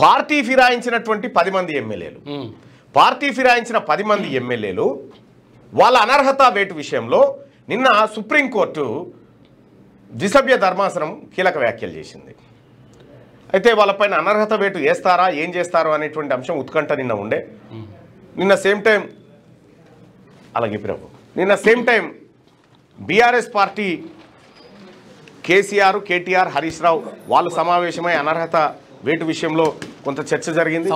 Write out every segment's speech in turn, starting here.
Party ఫిరాయించినటువంటి 10 మంది ఎమ్మెల్యేలు party ఫిరాయించిన 10 మంది ఎమ్మెల్యేలు వాళ్ళ అనర్హత వేటు విషయంలో నిన్న సుప్రీంకోర్టు ద్విసభ్య ధర్మాసనం కీలక వ్యాఖ్యలు చేసింది. అయితే వాళ్ళపైన అనర్హత వేటు వేస్తారా ఏం చేస్తారో అనేటువంటి అంశం ఉత్కంఠ నిన్న ఉండే. నిన్న సేమ్ టైం అలాగే నిన్న same time BRS party KCR, KTR, Harish Rao వాళ్ళు సమావేశమై అనర్హత వేటు విషయంలో కొంత చర్చ జరిగింది.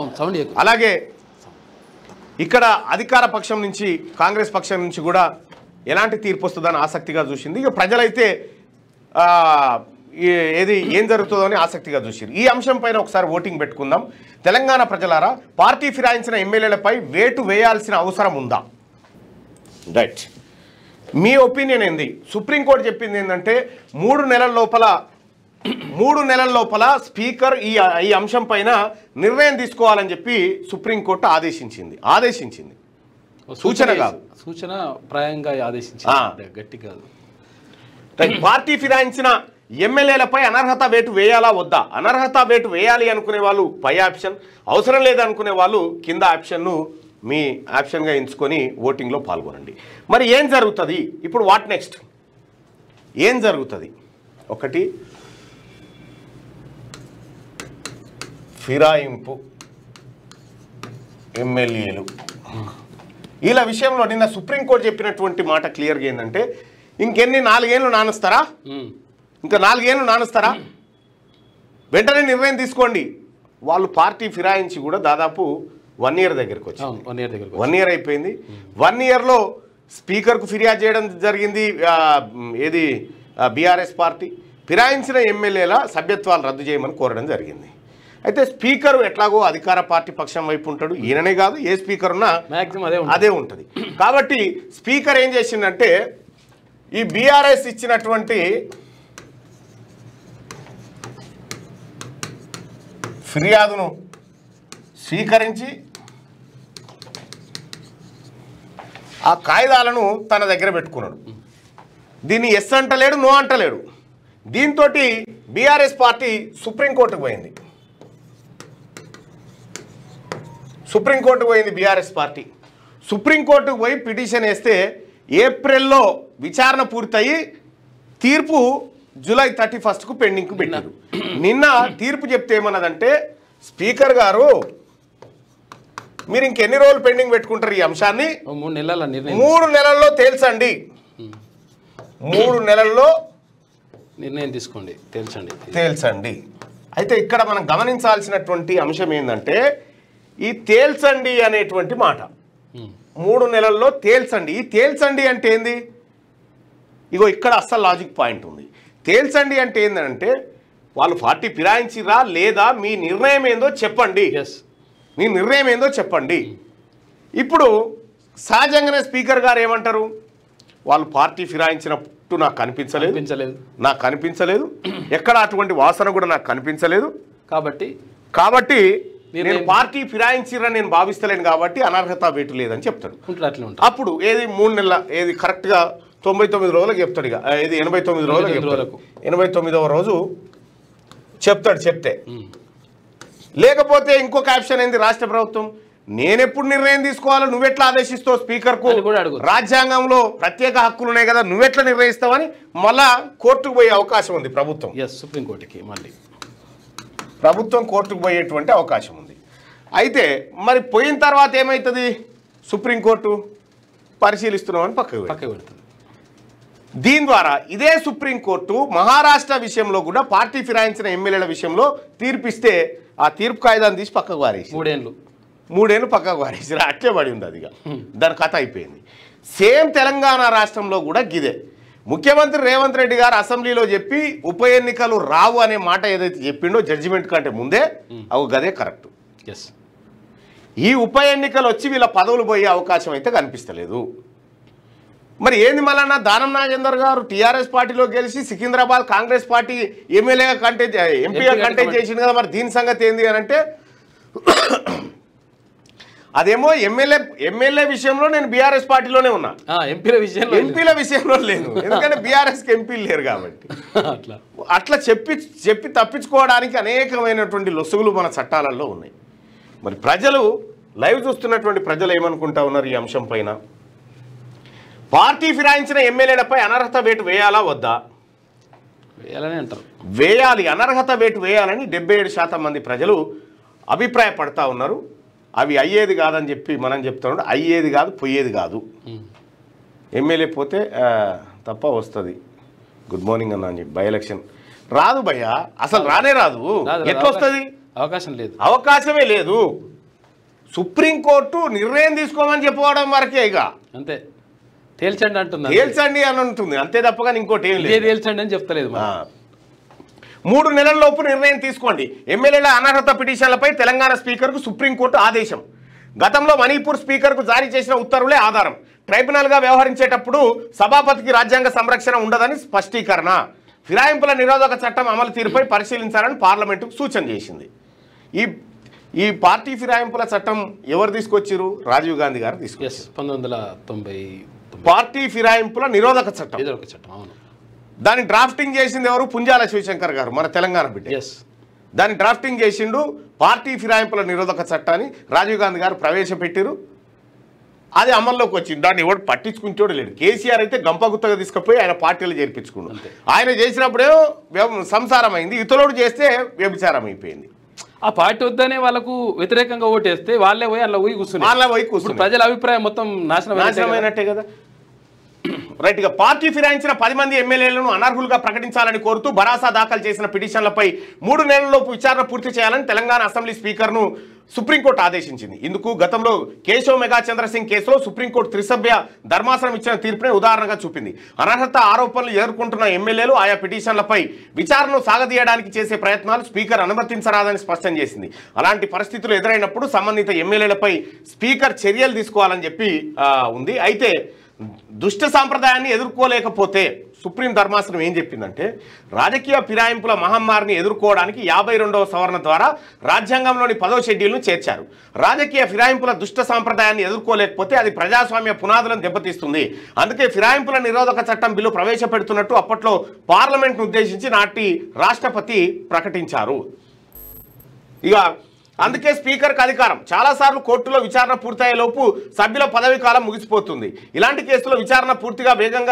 అలాగే ఇక్కడ అధికార పక్షం నుంచి కాంగ్రెస్ పక్షం నుంచి కూడా ఎలాంటి తీర్పు వస్తుందని ఆసక్తిగా చూసింది. ఇక ప్రజలైతే ఏం జరుగుతుందో అని ఆసక్తిగా చూసారు. ఈ అంశం పైన ఒకసారి ఓటింగ్ పెట్టుకుందాం. తెలంగాణ ప్రజలారా, పార్టీ ఫిరాయించిన ఎమ్మెల్యేలపై వేటు వేయాల్సిన అవసరం ఉందా? రైట్, మీ ఒపీనియన్ ఏంది? సుప్రీంకోర్టు చెప్పింది ఏంటంటే 3 నెలల లోపల స్పీకర్ ఈ అంశం పైన నిర్ణయం తీసుకోవాలని చెప్పి సుప్రీంకోర్టు ఆదేశించింది. సూచన కాదు, సూచన ప్రాయంగా ఆదేశించింది, గట్టి కాదు. పార్టీ ఫిరాయించిన ఎమ్మెల్యేలపై అనర్హత వేటు వేయాలా వద్దా? అనర్హత వేటు వేయాలి అనుకునే వాళ్ళు పై ఆప్షన్, అవసరం లేదనుకునే వాళ్ళు కింద ఆప్షన్ను మీ ఆప్షన్గా ఎంచుకొని ఓటింగ్లో పాల్గొనండి. మరి ఏం జరుగుతుంది ఇప్పుడు? What next? ఏం జరుగుతుంది? ఒకటి, ఫిరాయింపు ఎమ్మెల్యేలు వీళ్ళ విషయంలో నిన్న సుప్రీంకోర్టు చెప్పినటువంటి మాట క్లియర్గా ఏంటంటే, ఇంకెన్ని 4 ఏళ్ళు నానుస్తారా? ఇంకా 4 ఏళ్ళు నానుస్తారా? వెంటనే నిర్ణయం తీసుకోండి. వాళ్ళు పార్టీ ఫిరాయించి కూడా దాదాపు 1 ఇయర్ దగ్గరికి వచ్చింది. 1 ఇయర్ అయిపోయింది. 1 ఇయర్లో స్పీకర్కు ఫిర్యాదు చేయడం జరిగింది. ఏది బీఆర్ఎస్ పార్టీ ఫిరాయించిన ఎమ్మెల్యేల సభ్యత్వాలు రద్దు చేయమని కోరడం జరిగింది. అయితే స్పీకర్ ఎట్లాగో అధికార పార్టీ పక్షం వైపు ఉంటాడు. ఈయననే కాదు, ఏ స్పీకర్ ఉన్నా అదే ఉంటుంది. కాబట్టి స్పీకర్ ఏం చేసిందంటే, ఈ బీఆర్ఎస్ ఇచ్చినటువంటి ఫిర్యాదును స్వీకరించి ఆ కాయిదాలను తన దగ్గర పెట్టుకున్నాడు. దీన్ని ఎస్ అంటలేడు, నో అంటలేడు. దీంతో బీఆర్ఎస్ పార్టీ సుప్రీంకోర్టుకు పోయింది. బీఆర్ఎస్ పార్టీ సుప్రీంకోర్టుకు పోయి పిటిషన్ వేస్తే ఏప్రిల్లో విచారణ పూర్తయి తీర్పు జూలై 31కు పెండింగ్కు పెట్టారు. నిన్న తీర్పు చెప్తే ఏమన్నదంటే, స్పీకర్ గారు మీరు ఇంకెన్ని రోజులు పెండింగ్ పెట్టుకుంటారు ఈ అంశాన్ని? 3 నెలల్లో తేల్చండి. 3 నెలల్లో నిర్ణయం తీసుకోండి, తేల్చండి. అయితే ఇక్కడ మనం గమనించాల్సినటువంటి అంశం ఏంటంటే, ఈ తేల్చండి అనేటువంటి మాట 3 నెలల్లో తేల్చండి. ఈ తేల్చండి అంటే ఏంది? ఇగో ఇక్కడ అస్సలు లాజిక్ పాయింట్ ఉంది. తేల్చండి అంటే ఏంటంటే, వాళ్ళు పార్టీ ఫిరాయించిరా లేదా, మీ నిర్ణయం ఏందో చెప్పండి. నీ నిర్ణయం ఏందో చెప్పండి. ఇప్పుడు సహజంగానే స్పీకర్ గారు ఏమంటారు? వాళ్ళు పార్టీ ఫిరాయించినట్టు నాకు కనిపించలేదు, ఎక్కడ అటువంటి వాసన కూడా నాకు కనిపించలేదు, కాబట్టి నేను పార్టీ ఫిరాయించిరని నేను భావిస్తలేను, కాబట్టి అనర్హత వేటు లేదని చెప్తాడు. అప్పుడు ఏది 3 నెలల ఏది కరెక్ట్గా 99 రోజులకు చెప్తాడు. ఇక ఇది 89 రోజులకు 89వ రోజు చెప్తాడు. చెప్తే లేకపోతే ఇంకొక ఆప్షన్ ఏంది? రాష్ట్ర ప్రభుత్వం నేనెప్పుడు నిర్ణయం తీసుకోవాలో నువ్వెట్లా ఆదేశిస్తావు? స్పీకర్కు రాజ్యాంగంలో ప్రత్యేక హక్కులు ఉన్నాయి కదా, నువ్వెట్లా నిర్ణయిస్తావని మళ్ళా కోర్టుకు పోయే అవకాశం ఉంది ప్రభుత్వం. సుప్రీంకోర్టుకి ప్రభుత్వం కోర్టుకు పోయేటువంటి అవకాశం ఉంది. అయితే మరి పోయిన తర్వాత ఏమవుతుంది? సుప్రీంకోర్టు పరిశీలిస్తున్నామని పక్కకు పెడుతుంది. దీని ద్వారా ఇదే సుప్రీంకోర్టు మహారాష్ట్ర విషయంలో కూడా పార్టీ ఫిరాయించిన ఎమ్మెల్యేల విషయంలో తీర్పిస్తే ఆ తీర్పు కాయిదాన్ని తీసి పక్కకు వారేసి 3 ఏళ్ళు పక్కకు వారేసి అట్లే పడి ఉంది. అదిగా దాని కథ అయిపోయింది. సేమ్ తెలంగాణ రాష్ట్రంలో కూడా గిదే. ముఖ్యమంత్రి రేవంత్ రెడ్డి గారు అసెంబ్లీలో చెప్పి ఉప ఎన్నికలు రావు అనే మాట ఏదైతే చెప్పిండో జడ్జిమెంట్ కంటే ముందే, అవు గదే కరెక్ట్. ఈ ఉప ఎన్నికలు వచ్చి వీళ్ళ పదవులు పోయే అవకాశం అయితే కనిపిస్తలేదు. మరి ఏంది మళ్ళా దానం నాగేందర్ గారు టీఆర్ఎస్ పార్టీలో గెలిచి సికింద్రాబాద్ కాంగ్రెస్ పార్టీ ఎంపీగా కంటెస్ట్ చేసింది కదా, మరి దీని సంగతి ఏంది అని అంటే, అదేమో ఎమ్మెల్యే విషయంలో నేను బీఆర్ఎస్ పార్టీలోనే ఉన్నా, ఎంపీల విషయంలో లేదు. ఎందుకంటే బీఆర్ఎస్కి ఎంపీలు లేరు కాబట్టి. అట్లా చెప్పి తప్పించుకోవడానికి అనేకమైనటువంటి లొసుగులు మన చట్టాలలో ఉన్నాయి. మరి ప్రజలు లైవ్ చూస్తున్నటువంటి ప్రజలు ఏమనుకుంటా ఉన్నారు ఈ అంశం పైన? పార్టీ ఫిరాయించిన ఎమ్మెల్యేలపై అనర్హత వేటు వేయాలా వద్దా? వేయాలని అంటారు. వేయాలి, అనర్హత వేటు వేయాలని 77% మంది ప్రజలు అభిప్రాయపడతా ఉన్నారు. అవి అయ్యేది కాదని చెప్పి మనం చెప్తున్నాడు. అయ్యేది కాదు, పోయేది కాదు. ఎమ్మెల్యే పోతే తప్ప వస్తుంది. గుడ్ మార్నింగ్ అన్న అని చెప్పి బై ఎలక్షన్ రాదు భయ్య, అసలు రానే రాదు. ఎట్లా వస్తుంది? అవకాశం లేదు, అవకాశమే లేదు. సుప్రీంకోర్టు నిర్ణయం తీసుకోమని చెప్పడం వరకే, ఇక అంతే. తేల్చండి అంటుంది, తేల్చండి అని ఉంటుంది అంతే తప్పగా ఇంకోటి ఏం లేదు. తేల్చండి అని చెప్తలేదు. 3 నెలల్లోపు నిర్ణయం తీసుకోండి. ఎమ్మెల్యేల అనర్హత పిటిషన్లపై తెలంగాణ స్పీకర్కు సుప్రీంకోర్టు ఆదేశం. గతంలో మణిపూర్ స్పీకర్కు జారీ చేసిన ఉత్తర్వులే ఆధారం. ట్రైబ్యునల్గా వ్యవహరించేటప్పుడు సభాపతికి రాజ్యాంగ సంరక్షణ ఉండదని స్పష్టీకరణ. ఫిరాయింపుల నిరోధక చట్టం అమలు తీరుపై పరిశీలించాలని పార్లమెంటుకు సూచన చేసింది. ఈ పార్టీ ఫిరాయింపుల చట్టం ఎవరు తీసుకొచ్చారు? రాజీవ్ గాంధీ గారు తీసుకొచ్చారు. 1990 పార్టీ ఫిరాయింపుల నిరోధక చట్టం. అవును. దాన్ని డ్రాఫ్టింగ్ చేసింది ఎవరు? పుంజాల శివశంకర్ గారు, మన తెలంగాణ బిడ్డ. దాన్ని డ్రాఫ్టింగ్ చేసిండు. పార్టీ ఫిరాయింపుల నిరోధక చట్టాన్ని రాజీవ్ గాంధీ గారు ప్రవేశపెట్టారు. అది అమల్లోకి వచ్చింది. దాన్ని ఎవడు పట్టించుకుంటోడు లేడు. కేసీఆర్ అయితే గంపగుత్తగా తీసుకుపోయి ఆయన పార్టీలు చేర్పించుకున్నాడు. ఆయన చేసినప్పుడే సంసారం అయింది, ఇతరుడు చేస్తే వ్యభిచారం అయిపోయింది. ఆ పార్టీ వద్దనే వాళ్ళకు వ్యతిరేకంగా ఓటేస్తే వాళ్ళే పోయి అలా పోయి కూర్చున్నారు. ప్రజల అభిప్రాయం మొత్తం నాశనమైనట్టే కదా. రైట్ గా పార్టీ ఫిరాయించిన 10 మంది ఎమ్మెల్యేలను అనర్హులుగా ప్రకటించాలని కోరుతూ భరాసా దాఖలు చేసిన పిటిషన్లపై 3 నెలల్లోపు విచారణ పూర్తి చేయాలని తెలంగాణ అసెంబ్లీ స్పీకర్ను సుప్రీంకోర్టు ఆదేశించింది. ఇందుకు గతంలో కేశవ్ మెగా చంద్రసింగ్ కేసులో సుప్రీంకోర్టు త్రిసభ్య ధర్మాసనం ఇచ్చిన తీర్పునే ఉదాహరణగా చూపింది. అనర్హత ఆరోపణలు ఎదుర్కొంటున్న ఎమ్మెల్యేలు ఆయా పిటిషన్లపై విచారణను సాగదీయడానికి చేసే ప్రయత్నాలు స్పీకర్ అనుమతించరాదని స్పష్టం చేసింది. అలాంటి పరిస్థితులు ఎదురైనప్పుడు సంబంధిత ఎమ్మెల్యేలపై స్పీకర్ చర్యలు తీసుకోవాలని చెప్పి ఉంది. అయితే దుష్ట సాంప్రదాయాన్ని ఎదుర్కోలేకపోతే సుప్రీం ధర్మాసనం ఏం చెప్పిందంటే, రాజకీయ ఫిరాయింపుల మహమ్మారిని ఎదుర్కోవడానికి 52వ సవరణ ద్వారా రాజ్యాంగంలోని 10వ షెడ్యూల్ను చేర్చారు. రాజకీయ ఫిరాయింపుల దుష్ట సాంప్రదాయాన్ని ఎదుర్కోలేకపోతే అది ప్రజాస్వామ్య పునాదులను దెబ్బతీస్తుంది. అందుకే ఫిరాయింపుల నిరోధక చట్టం బిల్లు ప్రవేశపెడుతున్నట్టు అప్పట్లో పార్లమెంట్ను ఉద్దేశించి నాటి రాష్ట్రపతి ప్రకటించారు. ఇక అందుకే స్పీకర్కి అధికారం. చాలాసార్లు కోర్టులో విచారణ పూర్తయ్యే లోపు సభ్యుల పదవీ కాలం ముగిసిపోతుంది. ఇలాంటి కేసులో విచారణ పూర్తి వేగం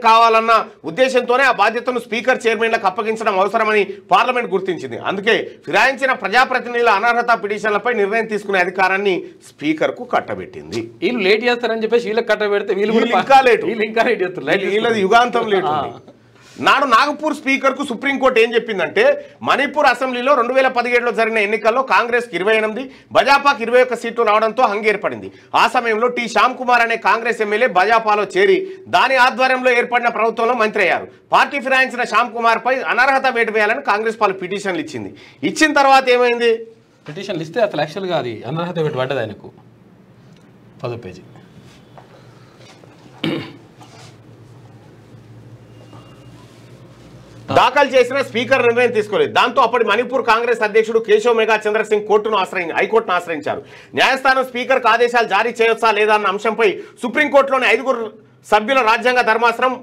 కావాలన్న ఉద్దేశంతోనే ఆ బాధ్యతను స్పీకర్ చైర్మన్లకు అప్పగించడం అవసరమని పార్లమెంట్ గుర్తించింది. అందుకే ఫిరాయించిన ప్రజాప్రతినిధుల అనర్హత పిటిషన్లపై నిర్ణయం తీసుకునే అధికారాన్ని స్పీకర్కు కట్టబెట్టింది. వీళ్ళు లేట్ చేస్తారని చెప్పేసి వీళ్ళకి కట్టబెడితే వీళ్ళు ఇంకా లేట్ చేస్తారు. యుగాంతం లేటు. నాడు నాగపూర్ స్పీకర్కు సుప్రీంకోర్టు ఏం చెప్పిందంటే, మణిపూర్ అసెంబ్లీలో 2017లో జరిగిన ఎన్నికల్లో కాంగ్రెస్కి 28, భాజపాకి 21 సీట్లు రావడంతో హంగు ఏర్పడింది. ఆ సమయంలో టి శ్యామ్ కుమార్ అనే కాంగ్రెస్ ఎమ్మెల్యే భాజపాలో చేరి దాని ఆధ్వర్యంలో ఏర్పడిన ప్రభుత్వంలో మంత్రి అయ్యారు. పార్టీ ఫిరాయించిన శ్యామ్ కుమార్ పై అనర్హత వేటు వేయాలని కాంగ్రెస్ పాలు పిటిషన్లు ఇచ్చింది. ఇచ్చిన తర్వాత ఏమైంది? పిటిషన్లు ఇస్తే అసలు యాక్చువల్గా అది అనర్హత వేటు పడ్డది ఆయనకు. 10వ పేజీ దాఖలు చేసిన స్పీకర్ నిర్ణయం తీసుకోలేదు. దాంతో అప్పటి మణిపూర్ కాంగ్రెస్ అధ్యక్షుడు కేశవ్ మెగా చంద్రసింగ్ హైకోర్టును ఆశ్రయించారు. న్యాయస్థానం స్పీకర్కు ఆదేశాలు జారీ చేయొచ్చా లేదా అన్న అంశంపై సుప్రీంకోర్టులోని 5 సభ్యుల రాజ్యాంగ ధర్మాసనం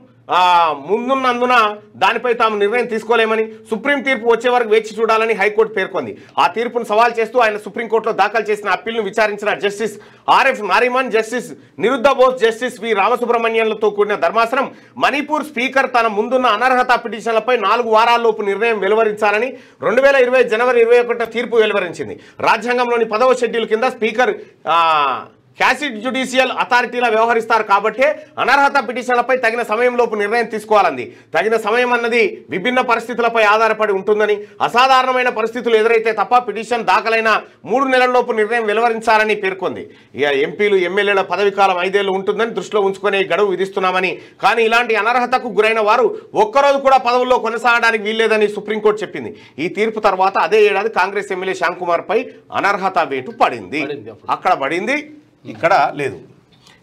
ముందున్నందున దానిపై తాము నిర్ణయం తీసుకోలేమని, సుప్రీం తీర్పు వచ్చే వరకు వేచి చూడాలని హైకోర్టు పేర్కొంది. ఆ తీర్పును సవాల్ చేస్తూ ఆయన సుప్రీంకోర్టులో దాఖలు చేసిన అప్పీల్ను విచారించిన justice RF Nariman, justice Aniruddha Bose, justice V రామసుబ్రహ్మణ్యంలతో కూడిన ధర్మాసనం మణిపూర్ స్పీకర్ తన ముందున్న అనర్హత పిటిషన్లపై 4 వారాల్లోపు నిర్ణయం వెలువరించాలని 2020 జనవరి 21న తీర్పు వెలువరించింది. రాజ్యాంగంలోని 10వ షెడ్యూల్ కింద స్పీకర్ క్యాసిడ్ జ్యుడిషియల్ అథారిటీలా వ్యవహరిస్తారు కాబట్టి అనర్హత పిటిషన్లపై తగిన సమయంలోపు నిర్ణయం తీసుకోవాలంది. తగిన సమయం అన్నది విభిన్న పరిస్థితులపై ఆధారపడి ఉంటుందని, అసాధారణమైన పరిస్థితులు ఎదురైతే తప్ప పిటిషన్ దాఖలైన 3 నెలల్లోపు నిర్ణయం వెలువరించాలని పేర్కొంది. ఇక ఎంపీలు ఎమ్మెల్యేల పదవి కాలం 5 ఏళ్లు ఉంటుందని దృష్టిలో ఉంచుకునే గడువు విధిస్తున్నామని, కానీ ఇలాంటి అనర్హతకు గురైన వారు ఒక్కరోజు కూడా పదవుల్లో కొనసాగడానికి వీల్లేదని సుప్రీంకోర్టు చెప్పింది. ఈ తీర్పు తర్వాత అదే ఏడాది కాంగ్రెస్ ఎమ్మెల్యే శ్యామ్ కుమార్ పై అనర్హత వేటు పడింది. అక్కడ పడింది, ఇక్కడ లేదు.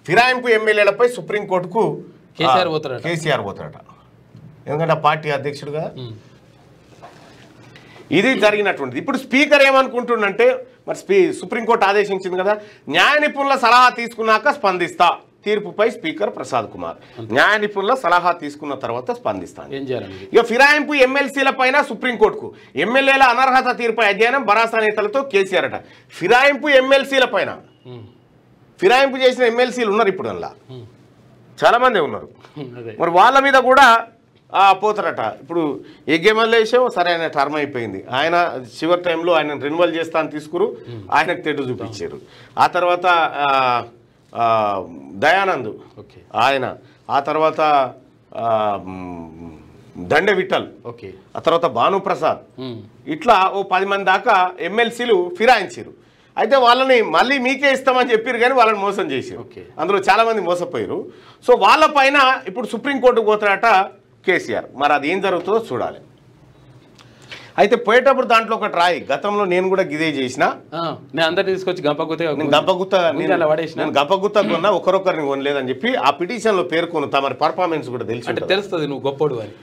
ఫిరాయింపు ఎమ్మెల్యేలపై సుప్రీంకోర్టుకు కేసీఆర్ పోతారట. ఎందుకంటే పార్టీ అధ్యక్షుడుగా ఇది జరిగినటువంటిది. ఇప్పుడు స్పీకర్ ఏమనుకుంటుండంటే, మరి సుప్రీంకోర్టు ఆదేశించింది కదా, న్యాయ నిపుణుల సలహా తీసుకున్నాక స్పందిస్తా, తీర్పుపై స్పీకర్ ప్రసాద్ కుమార్. న్యాయ నిపుణుల సలహా తీసుకున్న తర్వాత స్పందిస్తాను. ఏం చేయాలి ఇక ఫిరాయింపు ఎమ్మెల్సీల పైన సుప్రీంకోర్టుకు ఎమ్మెల్యేల అనర్హత తీర్పై అధ్యయనం, భరాసా నేతలతో కేసీఆర్ అట. ఫిరాయింపు ఎమ్మెల్సీల పైన, ఫిరాయింపు చేసిన ఎమ్మెల్సీలు ఉన్నారు ఇప్పుడు, అందులో చాలా మంది ఉన్నారు. మరి వాళ్ళ మీద కూడా పోతారట. ఇప్పుడు ఎగ్గెమల్లేసో సరైన టర్మ్ అయిపోయింది, ఆయన చివరి టైంలో ఆయన రెన్యువల్ చేస్తా అని తీసుకురు, ఆయనకు తెడ్డు చూపించారు. ఆ తర్వాత దయానంద్ ఆయన, ఆ తర్వాత దండె విఠల్, ఆ తర్వాత భానుప్రసాద్, ఇట్లా ఓ 10 మంది దాకా ఎమ్మెల్సీలు ఫిరాయించారు. అయితే వాళ్ళని మళ్ళీ మీకే ఇస్తామని చెప్పారు కానీ వాళ్ళని మోసం చేశారు. అందులో చాలా మంది మోసపోయారు. సో వాళ్ళ పైన ఇప్పుడు సుప్రీంకోర్టుకు పోతారట కేసీఆర్. మరి అది ఏం జరుగుతుందో చూడాలి. అయితే పోయేటప్పుడు దాంట్లో ఒకటి రాయి, గతంలో నేను కూడా గిదే చేసిన, నేను అందరినీ తీసుకొచ్చి గంపగుత్త కొన్నా ఒకరొకరిని కొనలేదని చెప్పి ఆ పిటిషన్లో పేర్కొను. తమరి పర్ఫార్మెన్స్ కూడా తెలుసు, తెలుస్తుంది నువ్వు గొప్పడు అని.